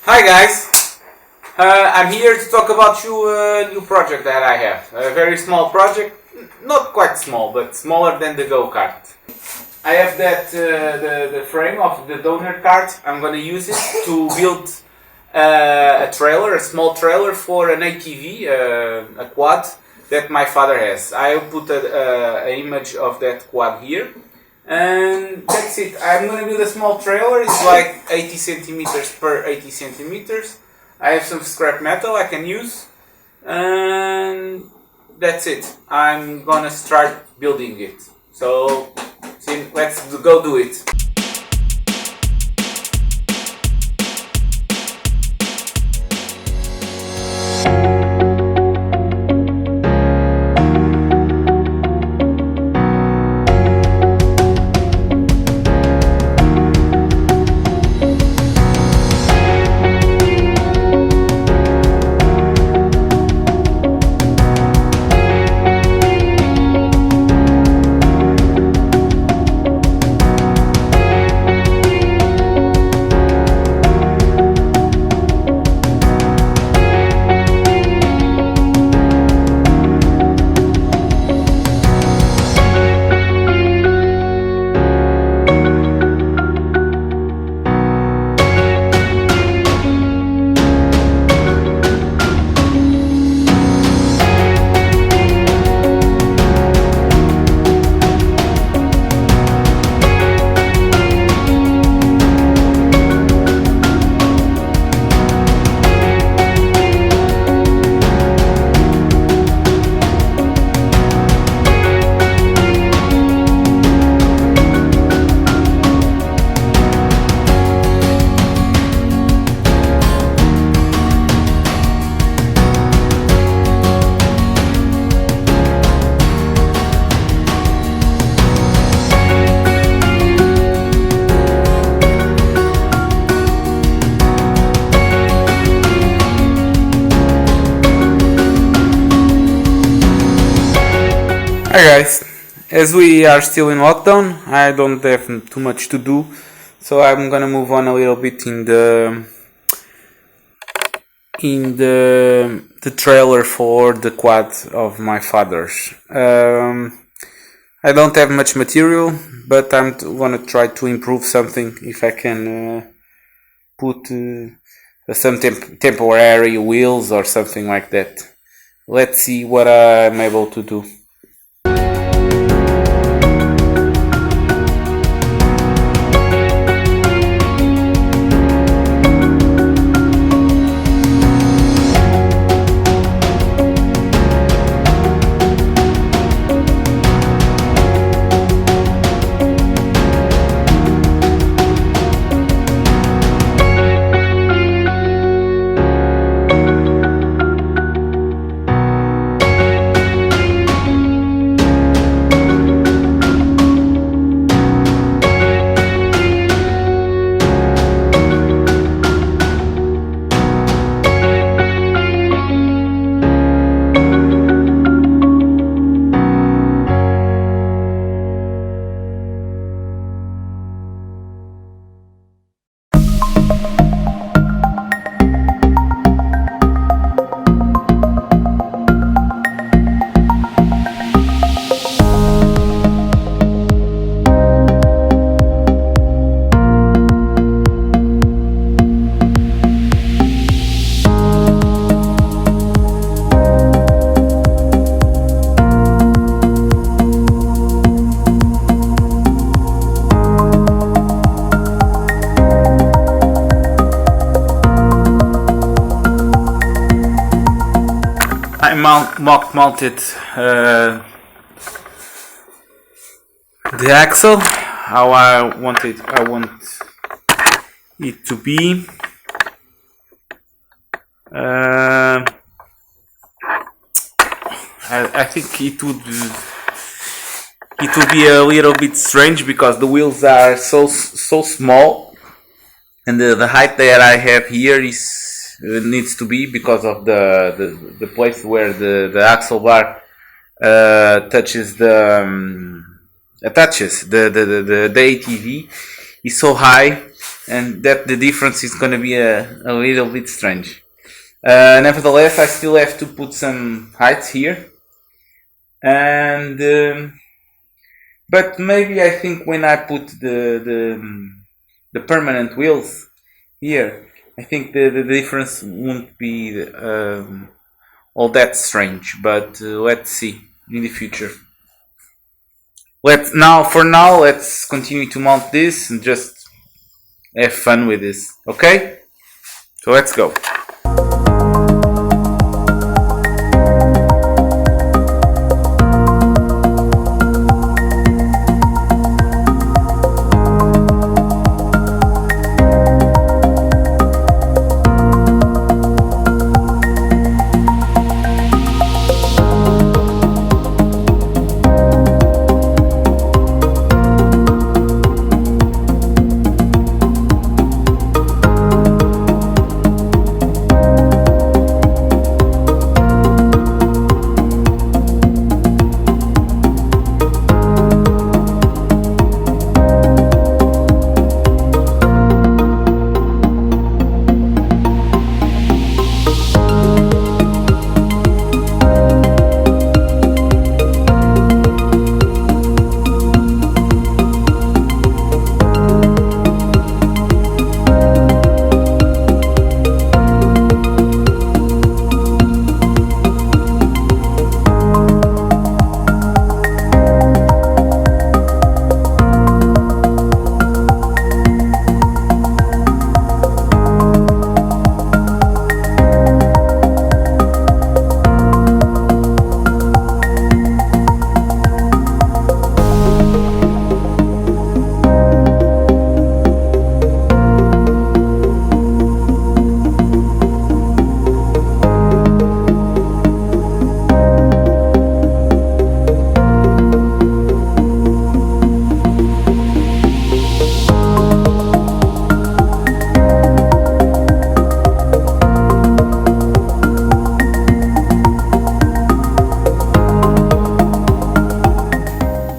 Hi guys, I'm here to talk about a new project that I have. A very small project, not quite small, but smaller than the go-kart. I have the frame of the donor cart. I'm going to use it to build a trailer, a small trailer for an ATV, a quad that my father has. I'll put an image of that quad here. And that's it. I'm going to build a small trailer. It's like 80 centimeters per 80 centimeters. I have some scrap metal I can use. And that's it. I'm going to start building it. So let's go do it. Hi guys, as we are still in lockdown, I don't have too much to do, so I'm gonna move on a little bit in the trailer for the quad of my father's. I don't have much material, but I'm gonna try to improve something if I can put some temporary wheels or something like that. Let's see what I'm able to do. I mounted the axle how I want it to be. I think it would be a little bit strange because the wheels are so small, and the height that I have here needs to be because of the place where the axle bar attaches the ATV is so high and that the difference is going to be a little bit strange. Nevertheless, I still have to put some height here, and but maybe I think when I put the permanent wheels here, I think the difference won't be all that strange. But let's see in the future. For now, let's continue to mount this and just have fun with this. Okay? So let's go.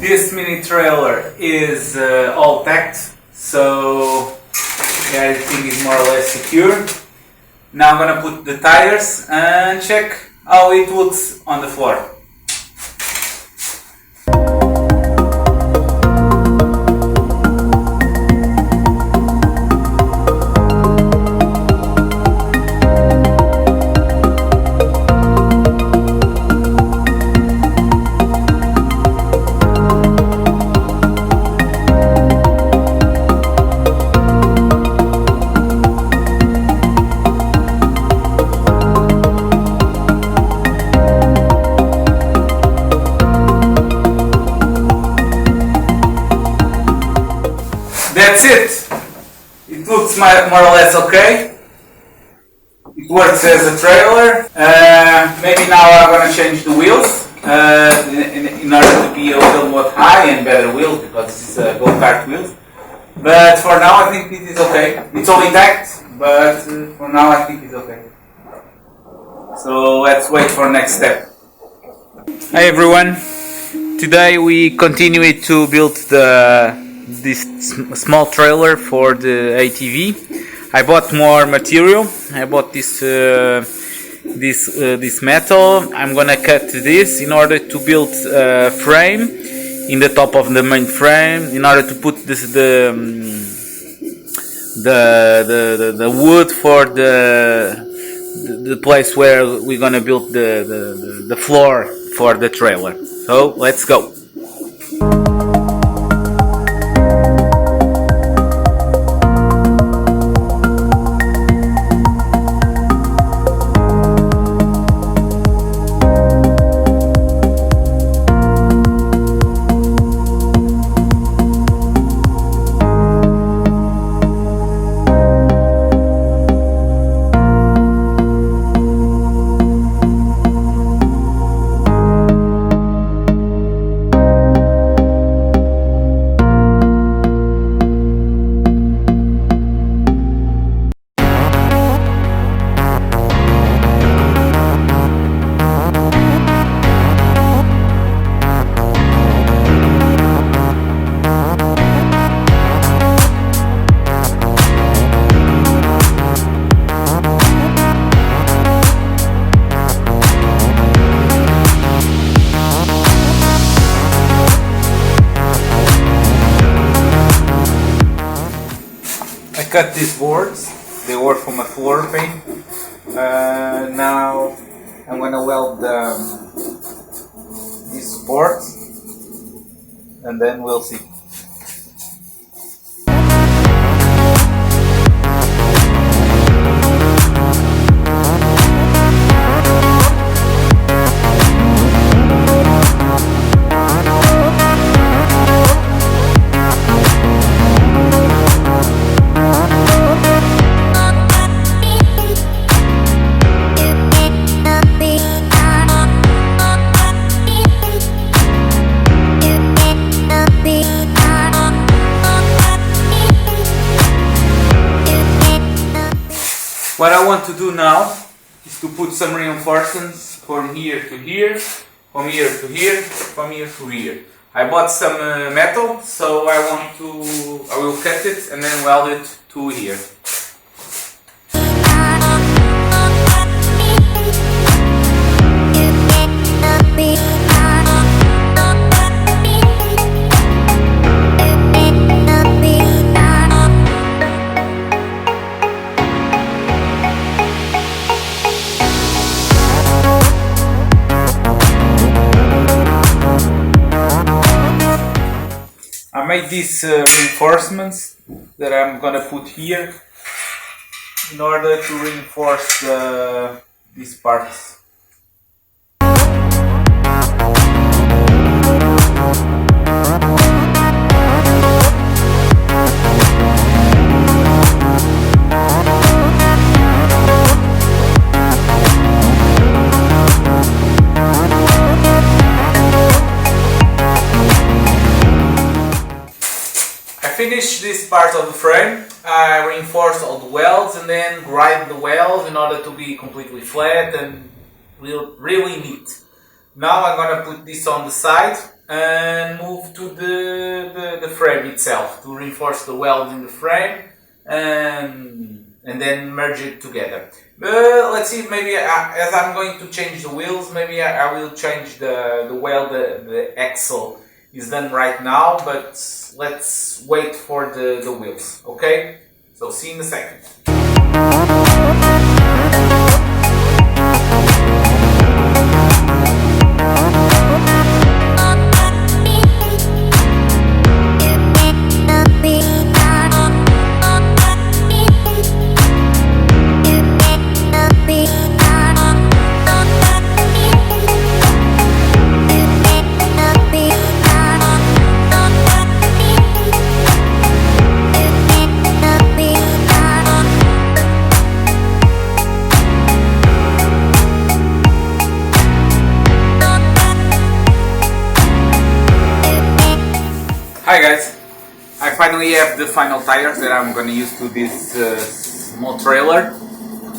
This mini trailer is all packed, so everything is more or less secure. Now I'm gonna put the tires and check how it looks on the floor. That's it. It looks more or less okay. It works as a trailer. Maybe now I'm gonna change the wheels in order to be a little more high and better wheels, because this is a go-kart wheels. But for now I think it is okay. It's all intact, but for now I think it's okay. So let's wait for next step. Hi everyone. Today we continue to build this small trailer for the ATV. I bought more material. I bought this metal. I'm gonna cut this in order to build a frame in the top of the main frame, in order to put the wood for the place where we're gonna build the floor for the trailer. So let's go. cut these boards. They were from a floor pane. Now I'm gonna weld these supports, and then we'll see. What I want to do now is to put some reinforcements from here to here, from here to here, from here to here. I bought some metal, so I will cut it and then weld it to here. I made these reinforcements that I'm gonna put here in order to reinforce these parts. Finish this part of the frame. I reinforce all the welds and then grind the welds in order to be completely flat and really neat. Now I'm gonna put this on the side and move to the frame itself to reinforce the welds in the frame and then merge it together. Let's see, maybe as I'm going to change the wheels, maybe I will change the weld, the axle is done right now, but let's wait for the wheels, okay? So see you in a second. Hi guys, I finally have the final tires that I'm going to use to this small trailer.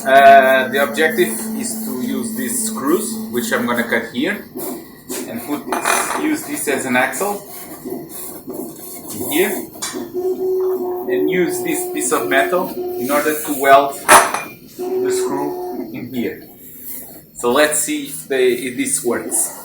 The objective is to use these screws, which I'm going to cut here, and use this as an axle in here, and use this piece of metal in order to weld the screw in here. So let's see if this works.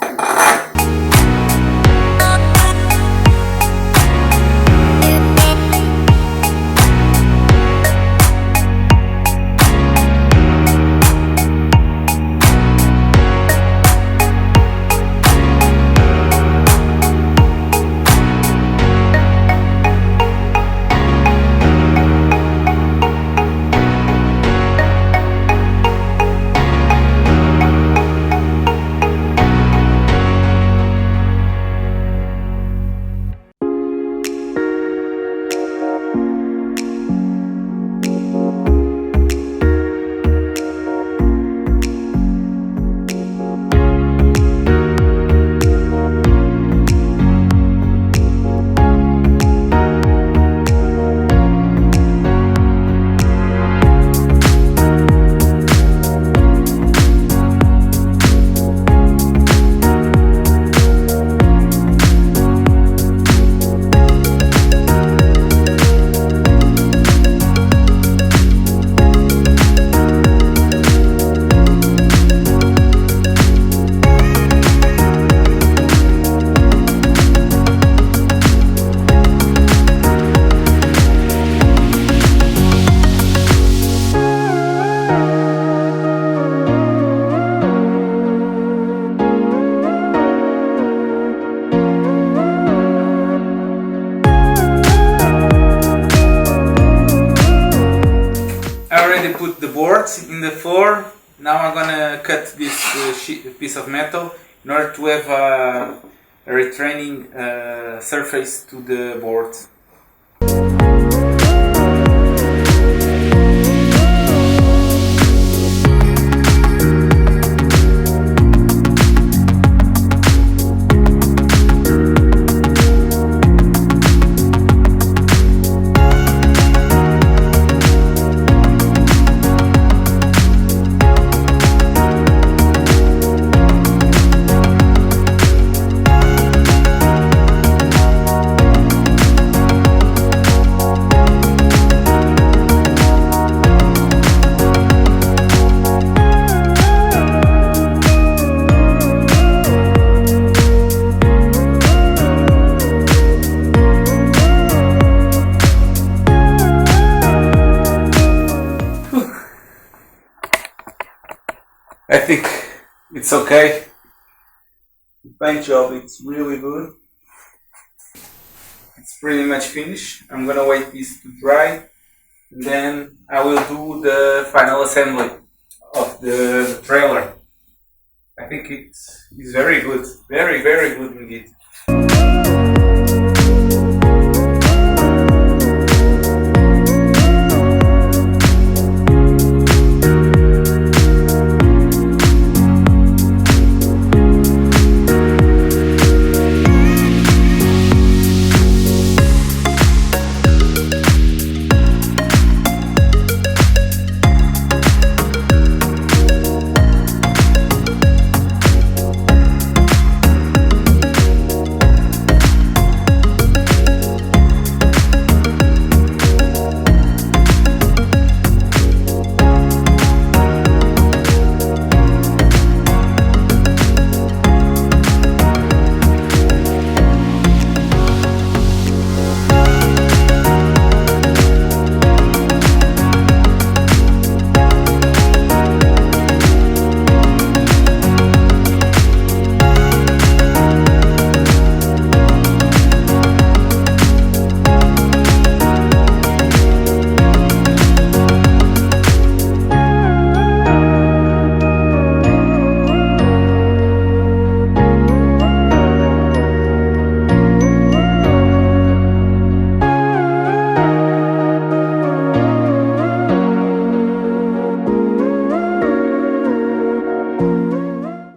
put the board in the floor. Now I'm gonna cut this piece of metal in order to have a retraining surface to the board. I think it's okay. The paint job, it's really good. It's pretty much finished. I'm gonna wait this to dry, and then I will do the final assembly of the trailer. I think it's very good. Very, very good indeed.